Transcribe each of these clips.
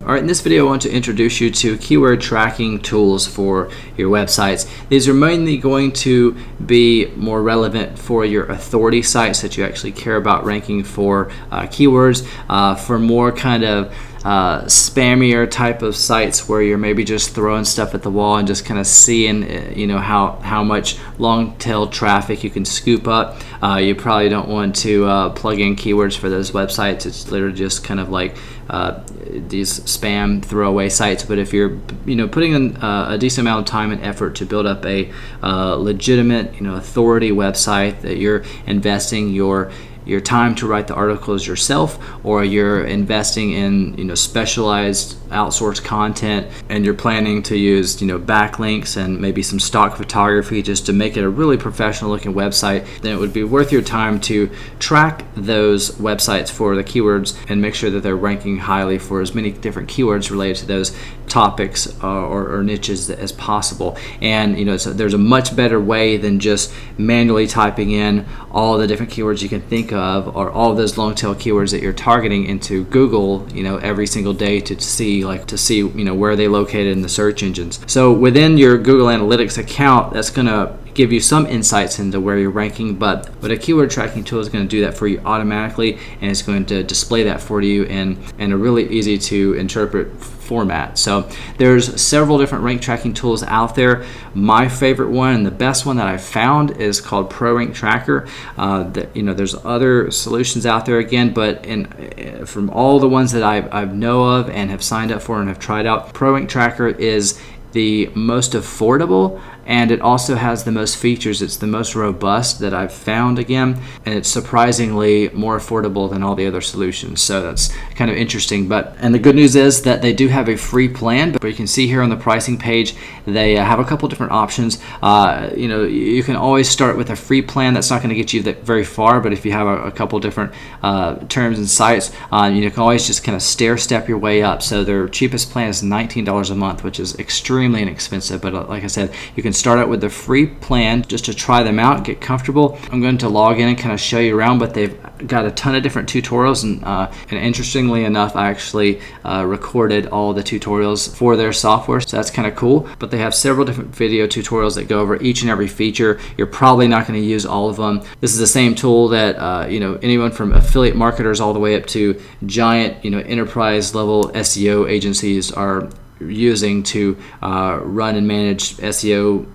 Alright, in this video I want to introduce you to keyword tracking tools for your websites. These are mainly going to be more relevant for your authority sites that you actually care about ranking for keywords. For more kind of spammier type of sites where you're maybe just throwing stuff at the wall and just kind of seeing how much long tail traffic you can scoop up. You probably don't want to plug in keywords for those websites. It's literally just kind of like these spam throwaway sites. But if you're putting in a decent amount of time and effort to build up a legitimate authority website, that you're investing your time to write the articles yourself, or you're investing in specialized outsourced content, and you're planning to use backlinks and maybe some stock photography just to make it a really professional looking website, then it would be worth your time to track those websites for the keywords and make sure that they're ranking highly for as many different keywords related to those topics or niches as possible. And so there's a much better way than just manually typing in all the different keywords you can think of, or all of those long tail keywords that you're targeting into Google every single day to see where they located in the search engines. So within your Google Analytics account, that's going to give you some insights into where you're ranking, but a keyword tracking tool is going to do that for you automatically, and it's going to display that for you in a really easy to interpret format. So there's several different rank tracking tools out there. My favorite one and the best one that I've found is called ProRankTracker. There's other solutions out there again, but from all the ones that I know of and have signed up for and have tried out, ProRankTracker is the most affordable, and it also has the most features. It's the most robust that I've found again, and it's surprisingly more affordable than all the other solutions. So that's kind of interesting. And the good news is that they do have a free plan, but you can see here on the pricing page they have a couple different options. You can always start with a free plan. That's not going to get you very far, but if you have a couple different terms and sites, you can always just kind of stair step your way up. So their cheapest plan is $19 a month, which is extremely inexpensive, but like I said, you can start out with the free plan just to try them out, get comfortable. I'm going to log in and kind of show you around, but they've got a ton of different tutorials, and interestingly enough, I actually recorded all the tutorials for their software, so that's kind of cool. But they have several different video tutorials that go over each and every feature. You're probably not going to use all of them. This is the same tool that anyone from affiliate marketers all the way up to giant enterprise level SEO agencies are using to run and manage SEO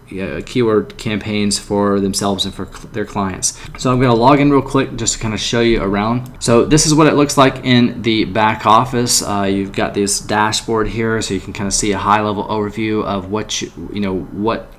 keyword campaigns for themselves and for their clients. So I'm going to log in real quick just to kind of show you around. So this is what it looks like in the back office. You've got this dashboard here, so you can kind of see a high-level overview of what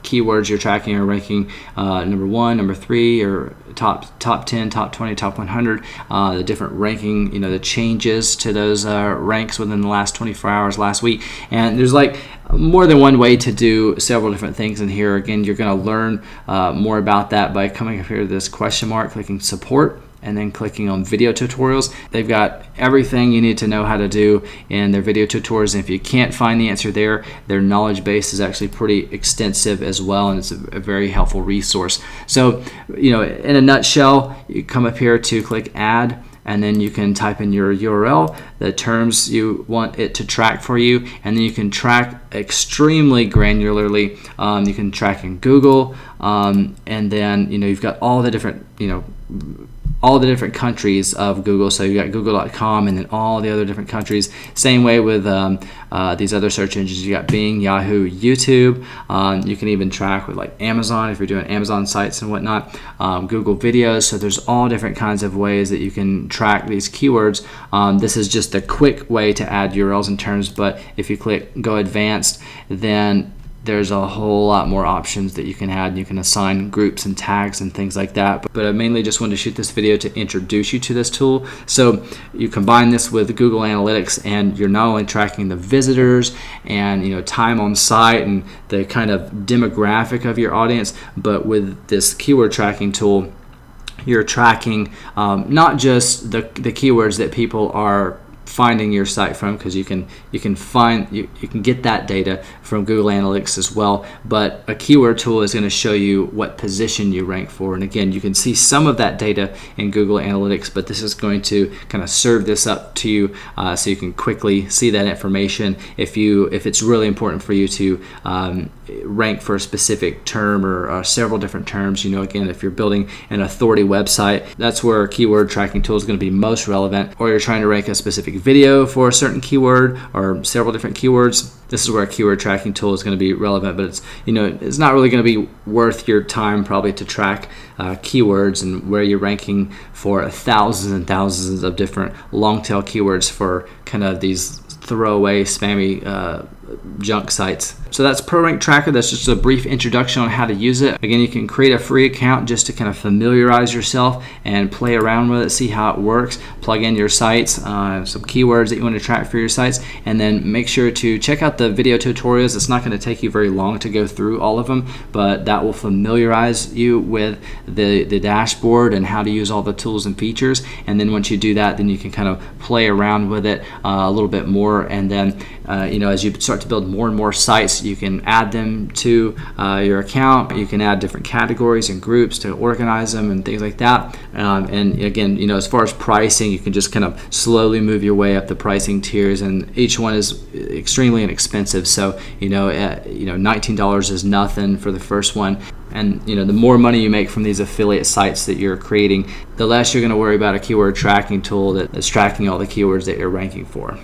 keywords you're tracking or ranking, number 1, number 3, or top 10, top 20, top 100, the different ranking, the changes to those ranks within the last 24 hours, last week. And there's like more than one way to do several different things in here. Again, you're going to learn more about that by coming up here to this question mark, clicking support, and then clicking on video tutorials. They've got everything you need to know how to do in their video tutorials, and if you can't find the answer there, their knowledge base is actually pretty extensive as well, and it's a very helpful resource. So in a nutshell, you come up here to click add, and then you can type in your URL, the terms you want it to track for you, and then you can track extremely granularly. You can track in Google, and then you've got all the different countries of Google. So you got google.com and then all the other different countries. Same way with these other search engines. You got Bing, Yahoo, YouTube. You can even track with like Amazon if you're doing Amazon sites and whatnot. Google videos. So there's all different kinds of ways that you can track these keywords. This is just a quick way to add URLs and terms, but if you click go advanced, then there's a whole lot more options that you can add. You can assign groups and tags and things like that. But I mainly just wanted to shoot this video to introduce you to this tool. So you combine this with Google Analytics, and you're not only tracking the visitors and time on site and the kind of demographic of your audience, but with this keyword tracking tool, you're tracking not just the keywords that people are finding your site from, because you can get that data from Google Analytics as well. But a keyword tool is going to show you what position you rank for, and again, you can see some of that data in Google Analytics, but this is going to kind of serve this up to you so you can quickly see that information if it's really important for you to rank for a specific term or several different terms. Again, if you're building an authority website, that's where a keyword tracking tool is going to be most relevant. Or you're trying to rank a specific video for a certain keyword or several different keywords, this is where a keyword tracking tool is going to be relevant. But it's not really going to be worth your time probably to track keywords and where you're ranking for thousands and thousands of different long tail keywords for kind of these throwaway spammy junk sites. So that's ProRankTracker. That's just a brief introduction on how to use it. Again, you can create a free account just to kind of familiarize yourself and play around with it, see how it works, plug in your sites, some keywords that you want to track for your sites, and then make sure to check out the video tutorials. It's not going to take you very long to go through all of them, but that will familiarize you with the dashboard and how to use all the tools and features. And then once you do that, then you can kind of play around with it a little bit more. And then as you start to build more and more sites, you can add them to your account. You can add different categories and groups to organize them and things like that. And again, as far as pricing, you can just kind of slowly move your way up the pricing tiers, and each one is extremely inexpensive. So $19 is nothing for the first one. And the more money you make from these affiliate sites that you're creating, the less you're going to worry about a keyword tracking tool that's tracking all the keywords that you're ranking for.